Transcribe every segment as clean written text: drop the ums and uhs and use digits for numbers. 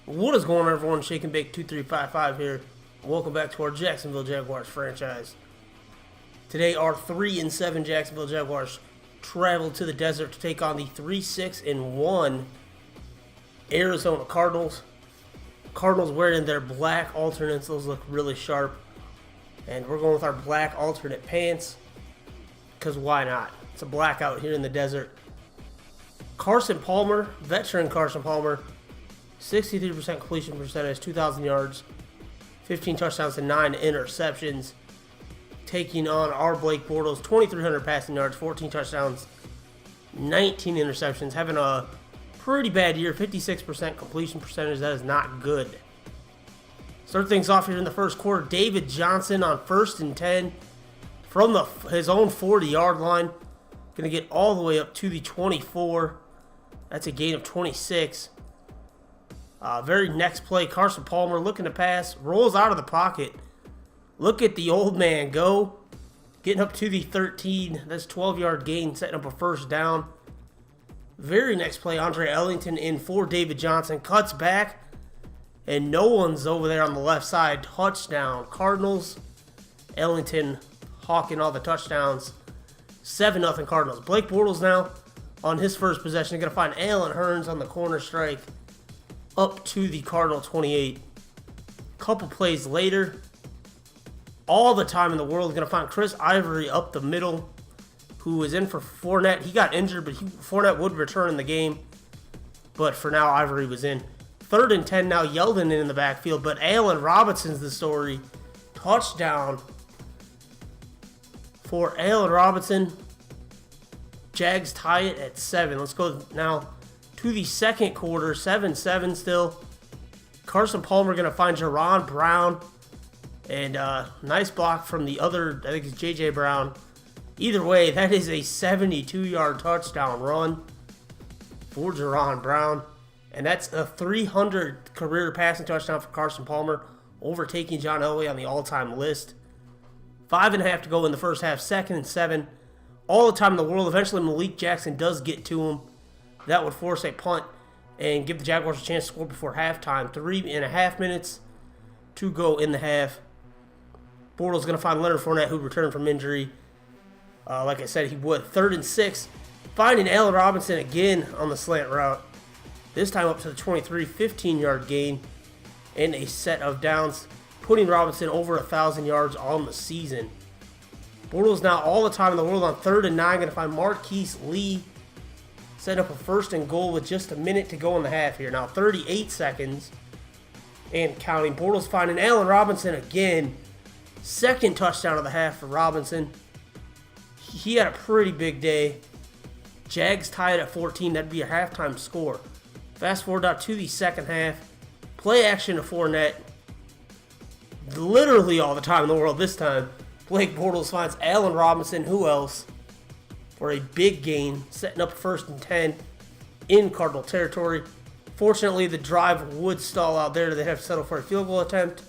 What is going on, everyone? Shake and Bake 2355 here. Welcome back to our Jacksonville Jaguars franchise. Today, our 3-7 Jacksonville Jaguars travel to the desert to take on the 3-6-1 Arizona Cardinals. Cardinals wearing their black alternates; those look really sharp. And we're going with our black alternate pants, because why not? It's a blackout here in the desert. Carson Palmer, veteran Carson Palmer, 63% completion percentage, 2,000 yards, 15 touchdowns and 9 interceptions. Taking on our Blake Bortles, 2,300 passing yards, 14 touchdowns, 19 interceptions. Having a pretty bad year, 56% completion percentage. That is not good. Start things off here in the first quarter. David Johnson on 1st and 10 from his own 40-yard line. Going to get all the way up to the 24. That's a gain of 26. Very next play, Carson Palmer looking to pass, rolls out of the pocket. Look at the old man go. Getting up to the 13. That's 12-yard gain, setting up a first down. Very next play, Andre Ellington in for David Johnson. Cuts back, and no one's over there on the left side. Touchdown, Cardinals. Ellington hawking all the touchdowns. 7-0 Cardinals. Blake Bortles now on his first possession. Going to find Allen Hurns on the corner strike. Up to the Cardinal 28. Couple plays later, all the time in the world, going to find Chris Ivory up the middle, who is in for Fournette. He got injured, but Fournette would return in the game. But for now, Ivory was in. 3rd and 10 now, Yeldon in the backfield, but Allen Robinson's the story. Touchdown for Allen Robinson. Jags tie it at 7. Let's go now to the second quarter, 7-7 still. Carson Palmer going to find Jaron Brown. And nice block from the other, I think it's J.J. Brown. Either way, that is a 72-yard touchdown run for Jaron Brown. And that's a 300 career passing touchdown for Carson Palmer, overtaking John Elway on the all-time list. 5.5 to go in the first half, 2nd and 7. All the time in the world. Eventually, Malik Jackson does get to him. That would force a punt and give the Jaguars a chance to score before halftime. 3.5 minutes to go in the half. Bortles going to find Leonard Fournette, who returned from injury. Like I said, he would. 3rd and 6. Finding Allen Robinson again on the slant route. This time up to the 23, 15-yard gain and a set of downs, putting Robinson over 1,000 yards on the season. Bortles now all the time in the world on 3rd and 9. Going to find Marquise Lee. Set up a 1st and goal with just a minute to go in the half here. Now 38 seconds and counting. Bortles finding Allen Robinson again. 2nd touchdown of the half for Robinson. He had a pretty big day. Jags tied at 14. That'd be a halftime score. Fast forward out to the second half. Play action to Fournette. Literally all the time in the world this time. Blake Bortles finds Allen Robinson. Who else? For a big gain, setting up 1st and 10 in Cardinal territory. Fortunately, the drive would stall out there. They'd have to settle for a field goal attempt.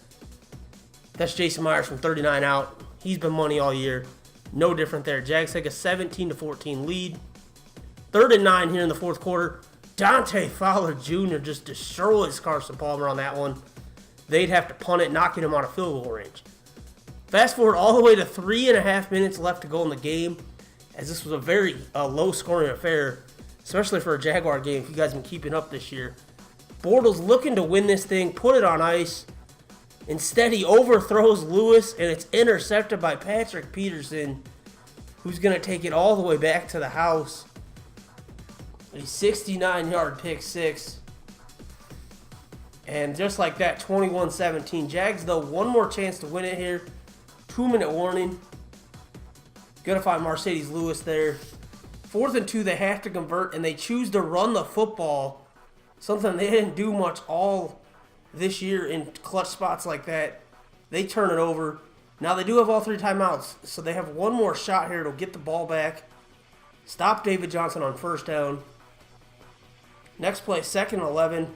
That's Jason Myers from 39 out. He's been money all year. No different there. Jags take a 17-14 lead. 3rd and 9 here in the fourth quarter. Dante Fowler Jr. just destroys Carson Palmer on that one. They'd have to punt it, knocking him out of field goal range. Fast forward all the way to 3.5 minutes left to go in the game, as this was a very low-scoring affair, especially for a Jaguar game, if you guys have been keeping up this year. Bortles looking to win this thing, put it on ice. Instead, he overthrows Lewis, and it's intercepted by Patrick Peterson, who's going to take it all the way back to the house. A 69-yard pick six. And just like that, 21-17. Jags, though, one more chance to win it here. 2-minute warning. Going to find Mercedes Lewis there. 4th and 2, they have to convert, and they choose to run the football. Something they didn't do much all this year in clutch spots like that. They turn it over. Now they do have all 3 timeouts, so they have one more shot here to get the ball back. Stop David Johnson on 1st down. Next play, 2nd and 11.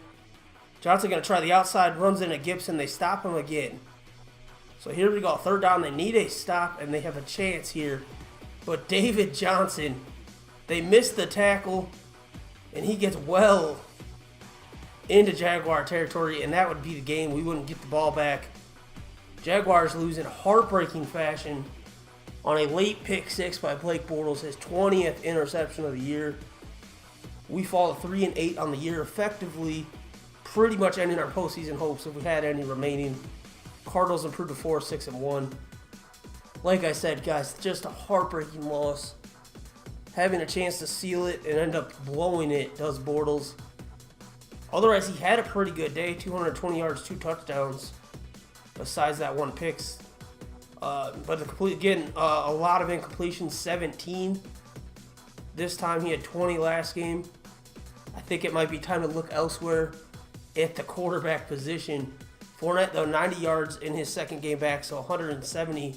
Johnson going to try the outside, runs into Gibson. They stop him again. So here we go, 3rd down. They need a stop, and they have a chance here. But David Johnson, they missed the tackle, and he gets well into Jaguar territory, and that would be the game. We wouldn't get the ball back. Jaguars lose in heartbreaking fashion on a late pick six by Blake Bortles, his 20th interception of the year. We fall to 3-8 on the year, effectively pretty much ending our postseason hopes if we had any remaining. Cardinals improved to 4-6-1. Like I said, guys, just a heartbreaking loss. Having a chance to seal it and end up blowing it does Bortles. Otherwise, he had a pretty good day. 220 yards, 2 touchdowns. Besides that one picks. But a lot of incompletions, 17. This time he had 20 last game. I think it might be time to look elsewhere at the quarterback position. Fournette, though, 90 yards in his second game back, so 170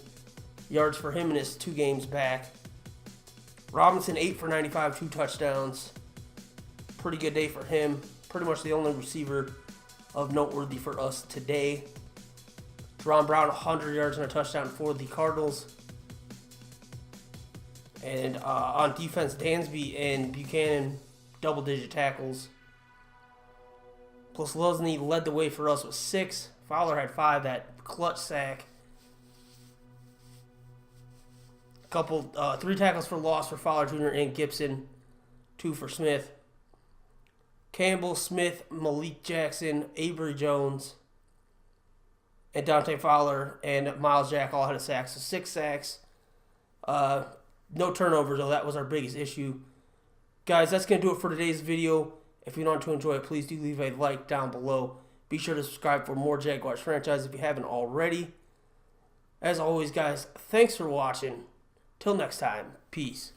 yards for him in his 2 games back. Robinson, 8 for 95, 2 touchdowns. Pretty good day for him. Pretty much the only receiver of noteworthy for us today. Ron Brown, 100 yards and a touchdown for the Cardinals. And on defense, Dansby and Buchanan, double-digit tackles. Plus, Lesney led the way for us with 6. Fowler had 5, that clutch sack. 3 tackles for loss for Fowler Jr. and Gibson. 2 for Smith. Campbell, Smith, Malik Jackson, Avery Jones, and Dante Fowler and Miles Jack all had a sack. So 6 sacks. No turnovers, though. That was our biggest issue. Guys, that's going to do it for today's video. If you want to enjoy it, please do leave a like down below. Be sure to subscribe for more Jaguars franchise if you haven't already. As always, guys, thanks for watching. Till next time, peace.